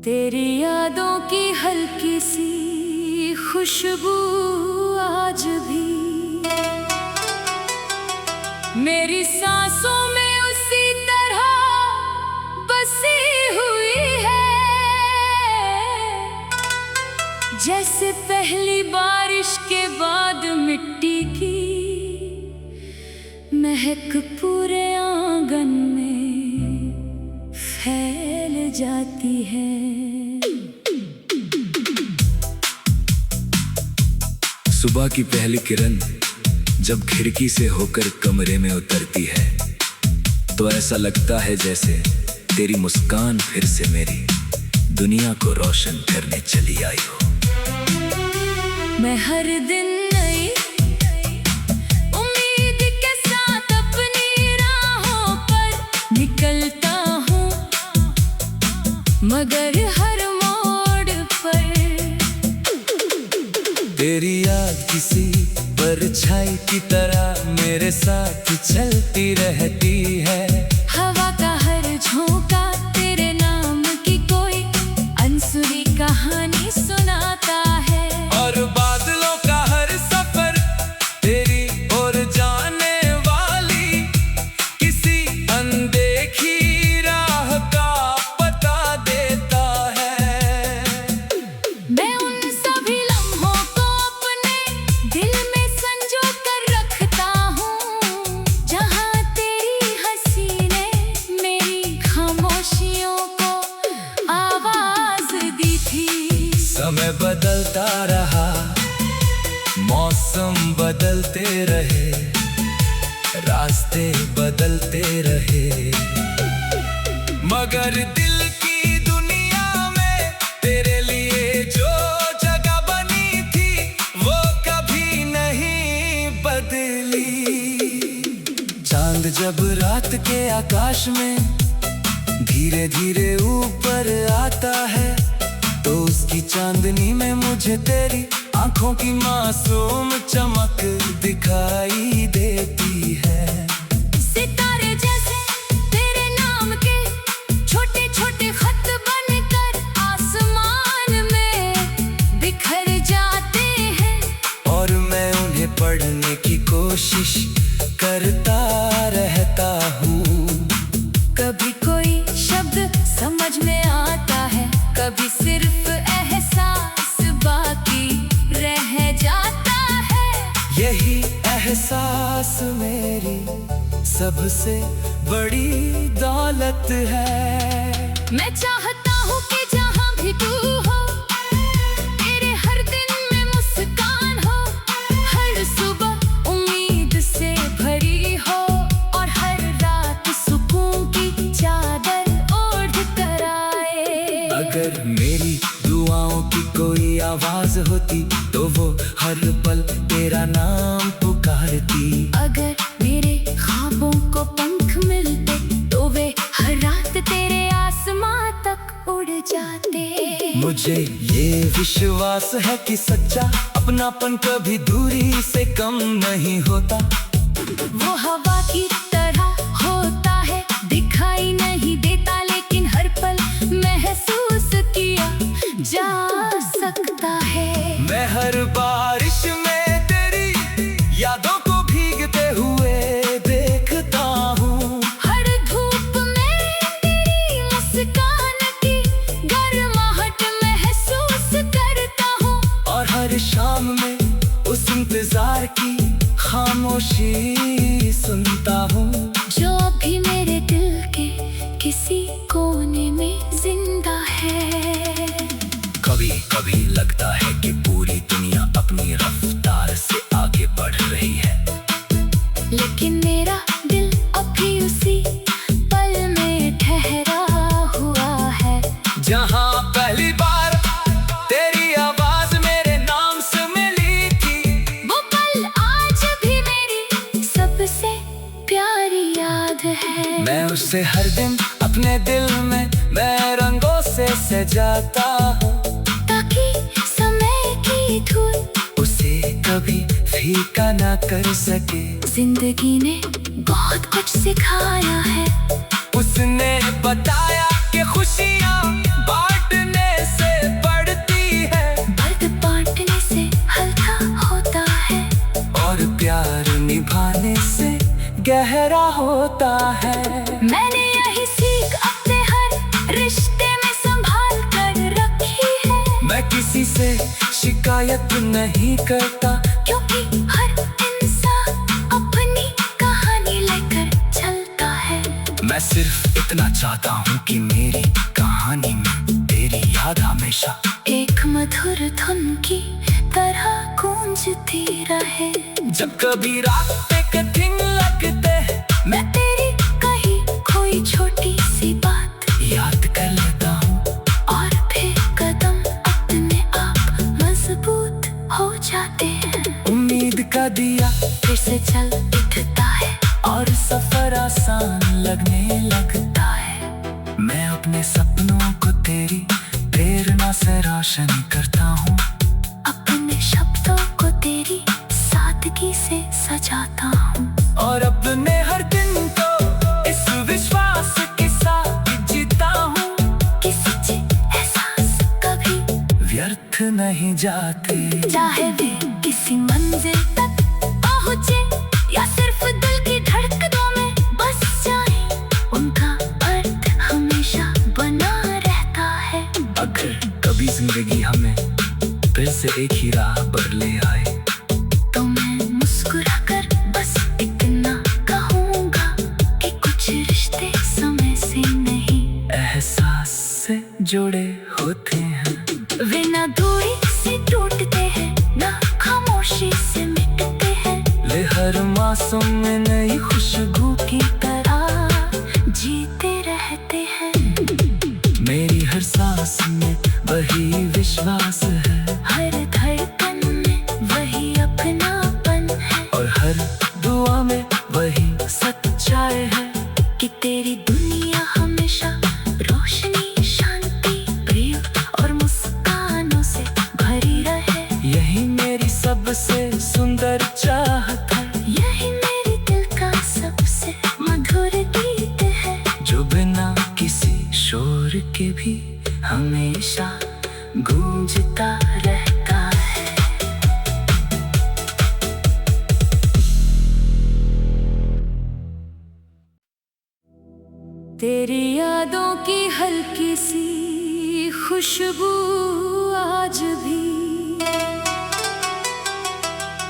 तेरी यादों की हल्की सी खुशबू आज भी मेरी सांसों में उसी तरह बसी हुई है, जैसे पहली बारिश के बाद मिट्टी की महक पूरे आंगन में फैल जाती है। सुबह की पहली किरण जब खिड़की से होकर कमरे में उतरती है तो ऐसा लगता है जैसे तेरी मुस्कान फिर से मेरी दुनिया को रोशन करने चली आई हो। मैं हर दिन नई उम्मीद के साथ अपनी राहों पर निकलता हूँ, मगर हर मोड़ पर तेरी याद किसी परछाई की तरह मेरे साथ चलती रहती है। हवा का हर झोंका तेरे नाम की कोई अनसुनी कहानी सुनाता है, और बादलों का हर सफर तेरी ओर जाने वाली किसी अनदेखी राह का पता देता है। मैं उन सभी लम्हों को अपने दिल में संजो कर रखता हूँ, जहाँ तेरी हंसी ने मेरी खामोशियों को आवाज दी थी। समय बदलता रहा, मौसम बदलते रहे, रास्ते बदलते रहे, मगर दिल की दुनिया में तेरे लिए जो जगह बनी थी वो कभी नहीं बदली। चांद जब रात के आकाश में धीरे धीरे ऊपर आता है तो उसकी चांदनी में मुझे तेरी आंखों की मासूम चमक दिखाई देती है। सितारे जैसे तेरे नाम के छोटे छोटे खत बनकर आसमान में बिखर जाते हैं, और मैं उन्हें पढ़ने की कोशिश करता रहता हूँ। कभी कोई शब्द समझ में आता है, कभी सिर्फ एहसास बाकी रह जाता है। यही एहसास मेरी सबसे बड़ी दौलत है। मैं चाहता हूँ कि जहाँ भी तू हो तेरे हर दिन में मुस्कान हो, हर सुबह उम्मीद से भरी हो, और हर रात सुकून की चादर ओढ़ कर आए। अगर मेरी दुआओं की कोई आवाज होती तो वो हर पल तेरा नाम पुकारती। अगर मेरे ख्वाबों को पंख मिलते तो वे हर रात तेरे आसमां तक उड़ जाते। मुझे ये विश्वास है कि सच्चा अपनापन कभी दूरी से कम नहीं होता। वो हवा की तरह होता है, दिखाई नहीं देता लेकिन हर पल महसूस किया जा सकता है। मैं हर बारिश में तेरी यादों को भीगते हुए देखता हूँ, हर धूप में तेरी मुस्कान की गर्माहट महसूस करता हूँ, और हर शाम में उस इंतजार की खामोशी सुनता हूँ, जो भी मेरे दिल के किसी कोने में जिंदा है। कभी कभी लगता है कि पूरी दुनिया अपनी रफ्तार से आगे बढ़ रही है, लेकिन मेरा दिल अभी उसी पल में ठहरा हुआ है, जहाँ पहली बार तेरी आवाज मेरे नाम से मिली थी। वो पल आज भी मेरी सबसे प्यारी याद है। मैं उसे हर दिन अपने दिल में मैं रंगों से सजाता हूँ, ताकि समय की धूल उसे कभी फीका ना कर सके। जिंदगी ने बहुत कुछ सिखाया है, उसने बताया कि खुशियाँ बांटने गहरा होता है। मैंने यही सीख अपने हर रिश्ते में संभाल कर रखी है। मैं किसी से शिकायत नहीं करता, क्योंकि हर इंसान अपनी कहानी लेकर चलता है। मैं सिर्फ इतना चाहता हूँ कि मेरी कहानी में तेरी याद हमेशा एक मधुर धुन की तरह गूंजती रहे। जब कभी रात पे कठिन लगते, मैं तेरी कही कोई छोटी सी बात याद कर लेता हूँ, और फिर कदम अपने आप मजबूत हो जाते हैं। उम्मीद का दिया फिर से चल उठता है और सफर आसान लगने लगता है। मैं अपने सपनों को तेरी प्रेरणा से रोशन करता हूँ, अपने शब्दों को तेरी सादगी से सजाता हूँ, और अपने हर दिन को इस विश्वास के साथ जीता हूँ। किसी एहसास कभी व्यर्थ नहीं जाते, चाहे वे किसी मंजिल तक पहुँचे या सिर्फ दिल की धड़कनों में बस जाए, उनका अर्थ हमेशा बना रहता है। अगर कभी जिंदगी हमें फिर से एक ही राह पर ले आए, तो मैं मुस्कुरा कर बस इतना कहूँगा कि कुछ रिश्ते समय से नहीं, एहसास से जुड़े होते हैं। वे ना दूरी से टूटते हैं, ना खामोशी से मिटते हैं। वे हर मौसम में नई खुशबू की तरह जीते रहते हैं। मेरी हर सांस में वही विश्वास है, हर धड़कन में वही अपनापन है, और हर दुआ में वही सच्चाई है कि तेरी दुनिया हमेशा रोशनी, शांति, प्रेम और मुस्कानों से भरी रहे। यही मेरी सबसे सुंदर चाहत है, यही मेरे दिल का सबसे मधुर गीत है, जो बिना किसी शोर के भी हमेशा गूंजता रहता है। तेरी यादों की हल्की सी खुशबू आज भी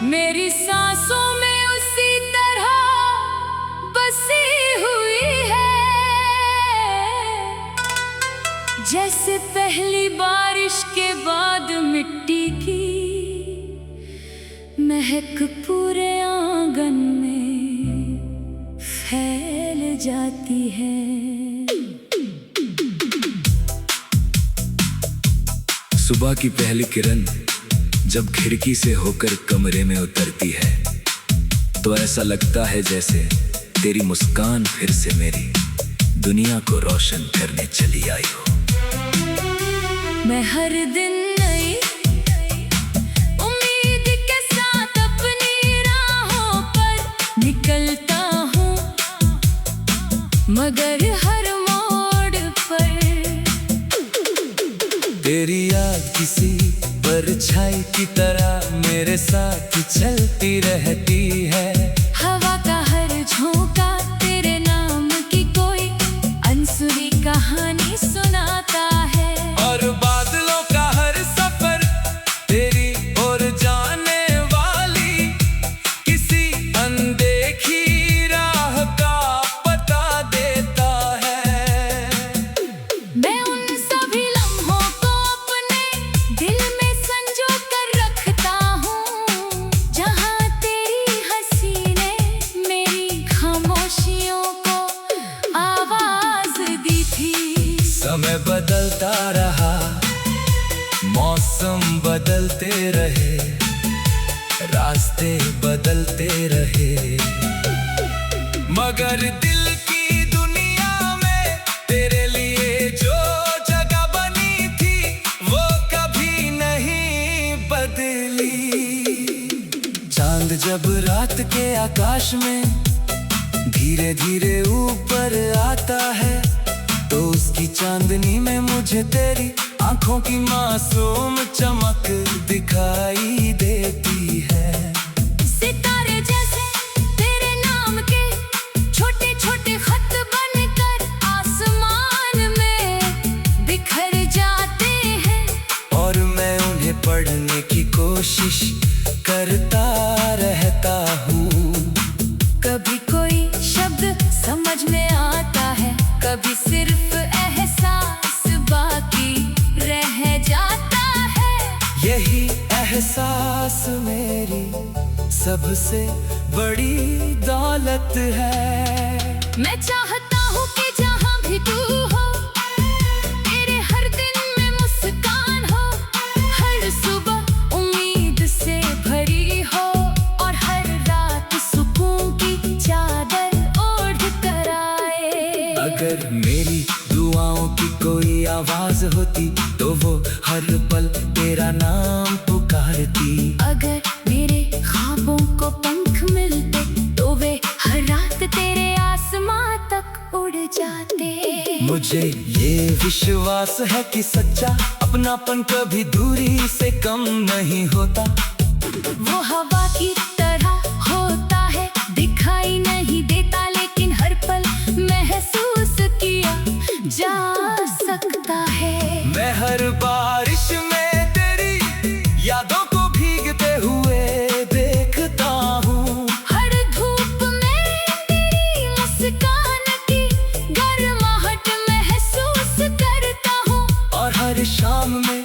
मेरी सांसों में उसी तरह बसी हुई है, जैसे पहली बारिश के बाद मिट्टी की महक पूरे आंगन में फैल जाती है। सुबह की पहली किरण जब खिड़की से होकर कमरे में उतरती है, तो ऐसा लगता है जैसे तेरी मुस्कान फिर से मेरी दुनिया को रोशन करने चली आई हो। मैं हर दिन नई उम्मीद के साथ अपनी राहों पर निकलता हूँ, मगर हर मोड़ पर तेरी याद किसी परछाई की तरह मेरे साथ चलती रहती है। हवा का हर झोंका तेरे नाम की कोई अनसुनी कहानी सुनाता है, और बादलों का हर सफर तेरी ओर जाने वाली किसी अनदेखी राह का पता देता है। मैं उन सभी लम्हों को अपने दिल में संजो कर रखता हूँ, जहाँ तेरी हंसी ने मेरी खामोशियों को आवाज दी थी। समय बदलता रहा, मौसम बदलते रहे, रास्ते बदलते रहे, मगर दिल की दुनिया में तेरे लिए जो जगह बनी थी वो कभी नहीं बदली। चांद जब रात के आकाश में धीरे धीरे ऊपर आता है, तो उसकी चांदनी में मुझे तेरी आंखों की मासूम चमक दिखाई देती है। सितारे जैसे तेरे नाम के कोशिश करता रहता हूँ। कभी कोई शब्द समझ में आता है, कभी सिर्फ एहसास बाकी रह जाता है। यही एहसास मेरी सबसे बड़ी दौलत है। मैं चाहता हूँ कि जहाँ भी तू हो, तेरे हर दिन में मुस्कान हो, हर सुबह उम्मीद से भरी हो, और हर रात सुकून की चादर ओढ़ कर आए। अगर मेरी दुआओं की कोई आवाज होती तो वो हर पल तेरा नाम पुकारती। अगर मेरे ख्वाबों को पंख मिलते तो वे हर रात तेरे आसमां तक उड़ जाते। मुझे ये विश्वास है कि सच्चा अपनापन कभी दूरी से कम नहीं होता। वो हवा की तरह होता है, दिखाई नहीं देता लेकिन हर पल महसूस किया जा सकता है। मैं हर बारिश में तेरी यादों को भीगते हुए देखता हूँ। हर धूप में तेरी मुस्कान की गर्माहट महसूस करता हूँ, और हर शाम में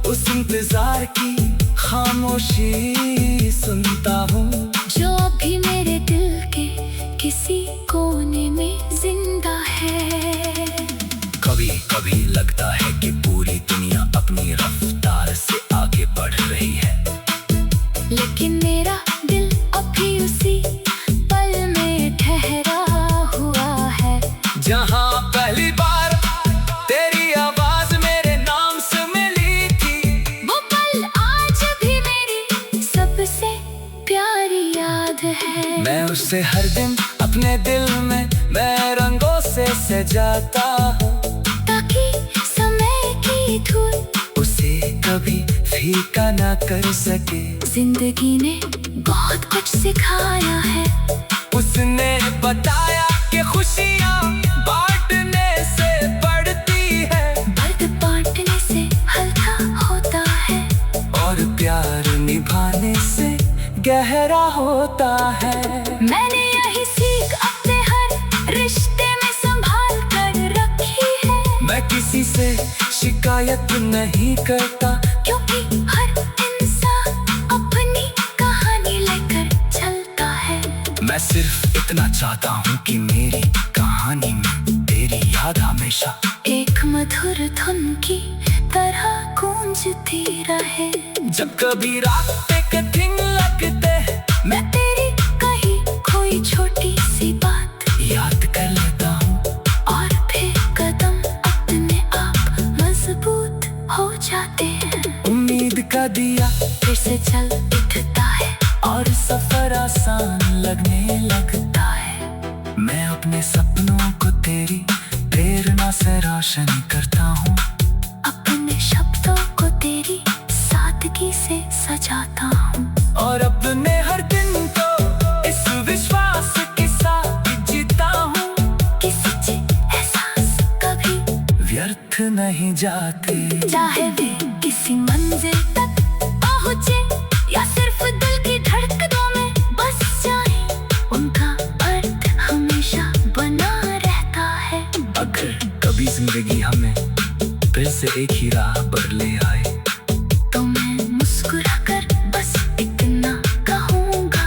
उस इंतजार की खामोशी सुनता हूँ, जो अभी मेरे दिल के किसी कोने में जिंदा है। कभी कभी लगता है कि पूरी दुनिया अपनी रफ्तार से आगे बढ़ रही है, लेकिन मेरा दिल अभी उसी पल में ठहरा हुआ है। जहाँ पहली बार तेरी आवाज मेरे नाम से मिली थी, वो पल आज भी मेरी सबसे प्यारी याद है। मैं उसे हर दिन अपने दिल में मैं रंगों से सजाता हूँ, ताकि समय की धूल उसे कभी फीका ना कर सके। जिंदगी ने बहुत कुछ सिखाया है, उसने बताया कि खुशियाँ बांटने से बढ़ती है, दर्द बांटने से हल्का होता है, और प्यार निभाने से गहरा होता है। मैंने यही सीख अपने हर रिश्ते में संभाल कर रखी है। मैं किसी से शिकायत नहीं करता, क्योंकि हर इंसान अपनी कहानी लेकर चलता है। मैं सिर्फ इतना चाहता हूँ कि मेरी कहानी में तेरी याद हमेशा एक मधुर धुन की तरह गूंजती रहे। जब कभी रास्ते कठिन लगते हैं, मैं तेरी कही कोई छोटी सी बात याद कर लेता हूँ, और फिर कदम अपने आप मजबूत हो जाते हैं। उम्मीद का दिया फिर से चल उठता है, और सफर आसान लगने लगता है। मैं अपने सपनों को तेरी प्रेरणा से रोशन करता हूँ, अपने शब्दों को तेरी सादगी से सजाता हूँ, और अपने हर दिन को इस विश्वास के साथ जीता हूँ। किसी एहसास कभी व्यर्थ नहीं जाते, चाहे वे किसी मंजिल तक पहुँचे या सिर्फ दिल की धड़कनों में बस जाए, उनका अर्थ हमेशा बना रहता है। अगर कभी जिंदगी हमें फिर से एक ही राह पर ले आए, तो मैं मुस्कुराकर बस इतना कहूँगा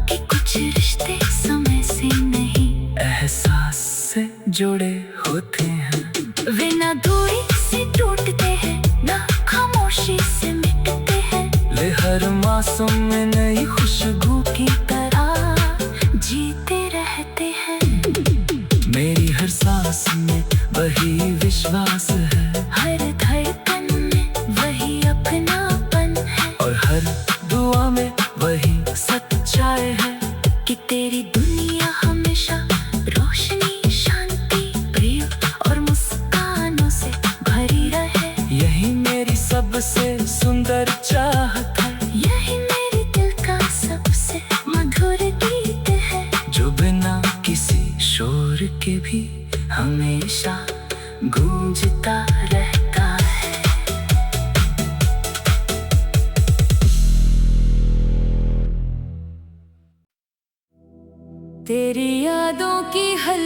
कि कुछ रिश्ते समय से नहीं, एहसास से जुड़े होते हैं। वे ना दूरी से टूटते हैं, ना खामोशी से मिटते हैं। ले हर मासूम में नई खुशबू की तरह जीते रहते हैं। मेरी हर सांस में वही विश्वास है, हर धड़कन में वही अपनापन है, और हर दुआ में वही सच्चाई है कि तेरी दुनिया हमेशा रोशनी, शांति, प्रेम और मुस्कानों से भरी रहे। यही मेरी सबसे सुंदर चाहत है, यही मेरे दिल का सबसे मधुर गीत है, जो बिना किसी शोर के भी हमेशा गूंजता रहता है।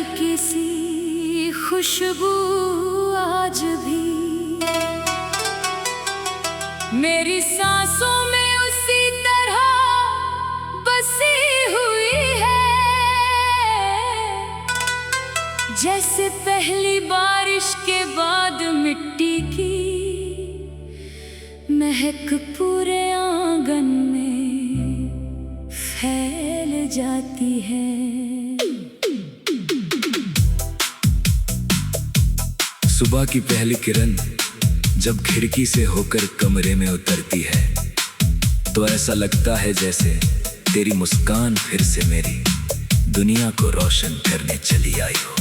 हल्की सी खुशबू आज भी मेरी सांसों में उसी तरह बसी हुई है, जैसे पहली बारिश के बाद मिट्टी की महक पूरे आंगन में फैल जाती है। सुबह की पहली किरण जब खिड़की से होकर कमरे में उतरती है तो ऐसा लगता है जैसे तेरी मुस्कान फिर से मेरी दुनिया को रोशन करने चली आई हो।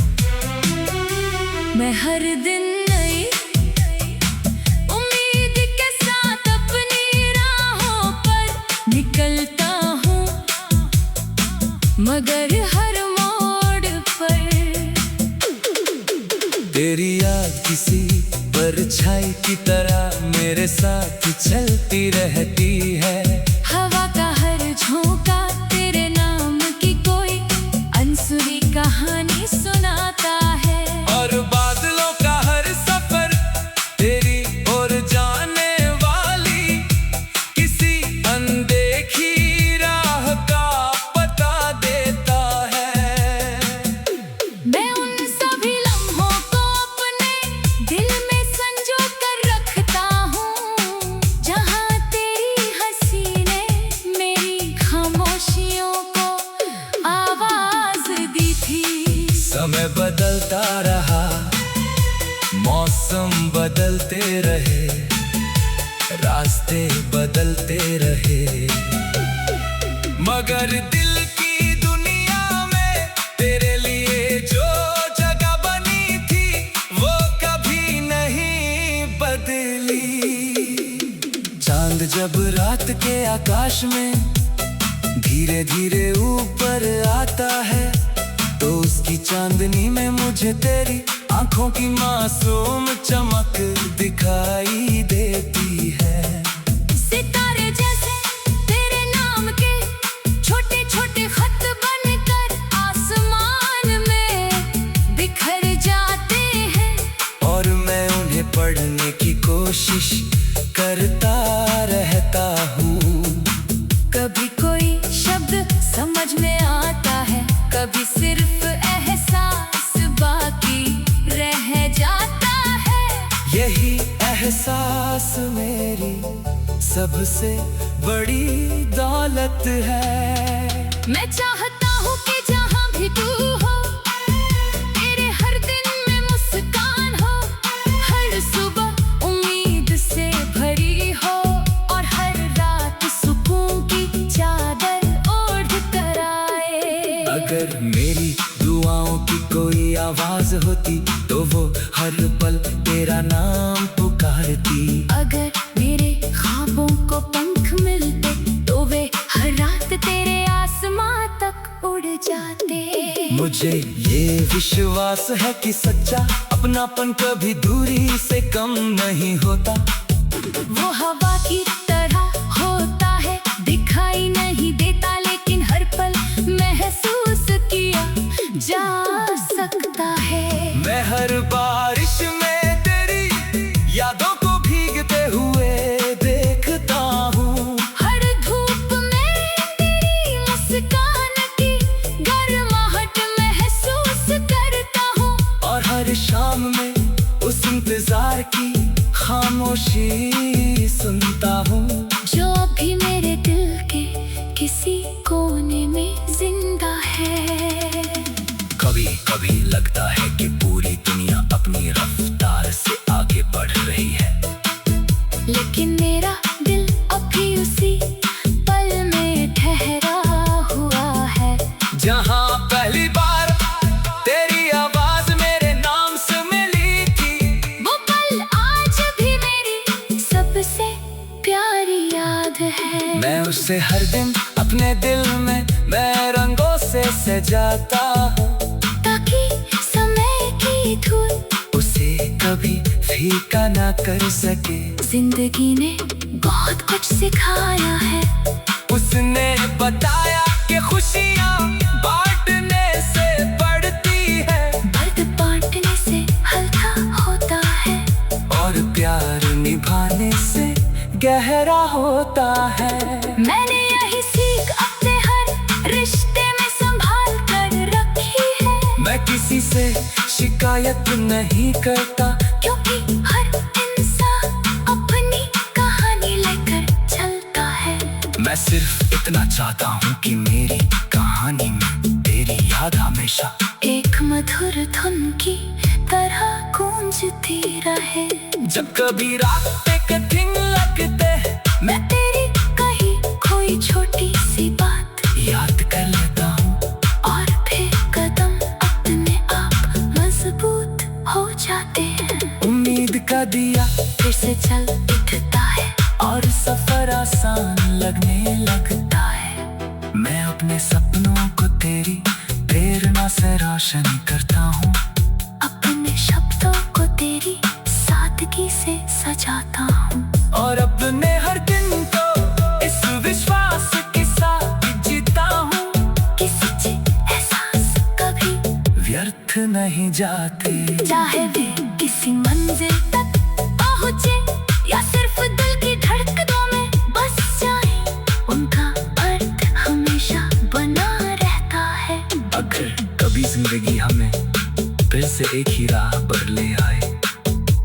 मैं हर दिन नई उम्मीद के साथ अपनी राहों पर निकलता हूँ, मगर हर मोड़ पर तेरी याद किसी परछाई की तरह मेरे साथ चलती रहती है। हवा का हर झोंका तेरे नाम की कोई अनसुनी कहानी सुनाता है, और बादलों का हर सफर तेरी ओर जाने वाली किसी अनदेखी राह का पता देता है। मैं उन सभी लम्हों को अपने दिल में संजो कर रखता हूँ, जहाँ तेरी हंसी ने मेरी खामोशियों को आवाज दी थी। समय बदलता रहा, मौसम बदलते रहे, रास्ते बदलते रहे, मगर दिल की दुनिया में तेरे लिए जो जगह बनी थी वो कभी नहीं बदली। चांद जब रात के आकाश में धीरे धीरे ऊपर आता है तो उसकी चांदनी में मुझे तेरी आंखों की मासूम चमक दिखाई देती है। सितारे जैसे तेरे नाम के छोटे छोटे खत बनकर आसमान में बिखर जाते हैं, और मैं उन्हें पढ़ने की कोशिश करता रहता हूँ। कभी कोई शब्द समझ में आता है, कभी सिर्फ एहसास बाकी रह जाता है। यही एहसास मेरी सबसे बड़ी दौलत है। मैं चाहता हूँ कि जहाँ भी तू हो तेरे हर दिन में मुस्कान हो, हर सुबह उम्मीद से भरी हो, और हर रात सुकून की चादर ओढ़ कर आए। अगर मेरी दुआओं की कोई आवाज होती तो वो हर पल तेरा नाम पुकारती। अगर मेरे ख्वाबों को पंख मिलते तो वे हर रात तेरे आसमां तक उड़ जाते। मुझे ये विश्वास है कि सच्चा अपनापन कभी दूरी से कम नहीं होता। वो हवा की तरह होता है, दिखाई नहीं देता लेकिन हर पल महसूस किया जा सकता है। मैं हर बारिश में तेरी यादों को भीगते हुए देखता हूँ, हर धूप में तेरी मुस्कान की गर्माहट महसूस करता हूँ, और हर शाम में उस इंतजार की खामोशी सुनता हूँ, जो अभी मेरे दिल के किसी कोने में जिंदा है। कभी कभी लगता है कि पूरी दुनिया अपनी रफ्तार से आगे बढ़ रही है, लेकिन मेरा दिल अभी उसी पल में ठहरा हुआ है, जहाँ पहली बार तेरी आवाज मेरे नाम से मिली थी। वो पल आज भी मेरी सबसे प्यारी याद है। मैं उसे हर दिन अपने दिल में मैं रंगों से सजाता हूँ, ताकि समय की धूल उसे कभी फीका ना कर सके। जिंदगी ने बहुत कुछ सिखाया है, उसने बताया कि खुशियाँ बांटने से बढ़ती है। गहरा होता है। मैंने यही सीख अपने हर रिश्ते में संभाल कर रखी है। मैं किसी से शिकायत नहीं करता, क्योंकि हर इंसान अपनी कहानी लेकर चलता है। मैं सिर्फ इतना चाहता हूँ कि मेरी कहानी में तेरी याद हमेशा एक मधुर धुन की तरह गूंजती रहे। जब कभी रास्ते कठिन लगते, मैं तेरी कही कोई छोटी सी बात याद कर लेता हूँ, और फिर कदम अपने आप मजबूत हो जाते हैं। उम्मीद का दिया फिर से चल उठता है और सफर आसान लगने लगता है। मैं अपने सपनों को तेरी प्रेरणा से रोशन करता हूँ, अपने शब्दों को तेरी सादगी से सजाता हूँ, और अपने हर दिन को इस विश्वास के साथ जीता हूँ। किसी एहसास कभी व्यर्थ नहीं जाते, चाहे वे किसी मंजिल तक पहुँचे या सिर्फ दिल की धड़कनों में बस जाए, उनका अर्थ हमेशा बना रहता है। अगर कभी जिंदगी हमें फिर से एक ही राह पर ले आए,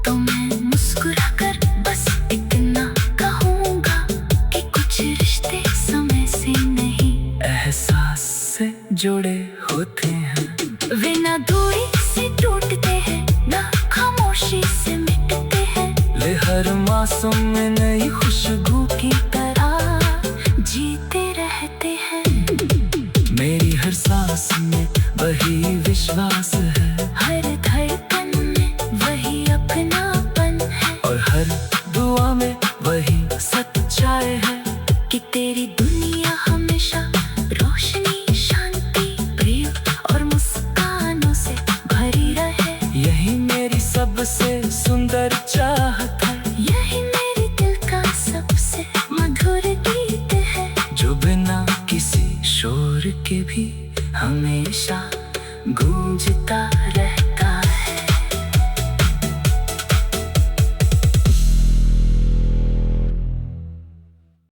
तो मैं मुस्कुरा कर बस इतना कहूँगा कि कुछ रिश्ते समय से नहीं, एहसास से जुड़े होते हैं। वे ना दूरी से टूटते हैं, ना खामोशी से मिटते हैं। ले हर मौसम में नई खुशबू की तरह जीते रहते हैं। मेरी हर सांस में वही विश्वास है, हर धड़कन में वही अपनापन है, और हर दुआ में वही सच्चाई है कि तेरी दुनिया हमेशा रोशनी, शांति, प्रेम और मुस्कानों से भरी रहे। यही मेरी सबसे सुंदर चाहत है, यही मेरे दिल का सबसे मधुर गीत है, जो बिना किसी शोर के भी हमेशा गूंजता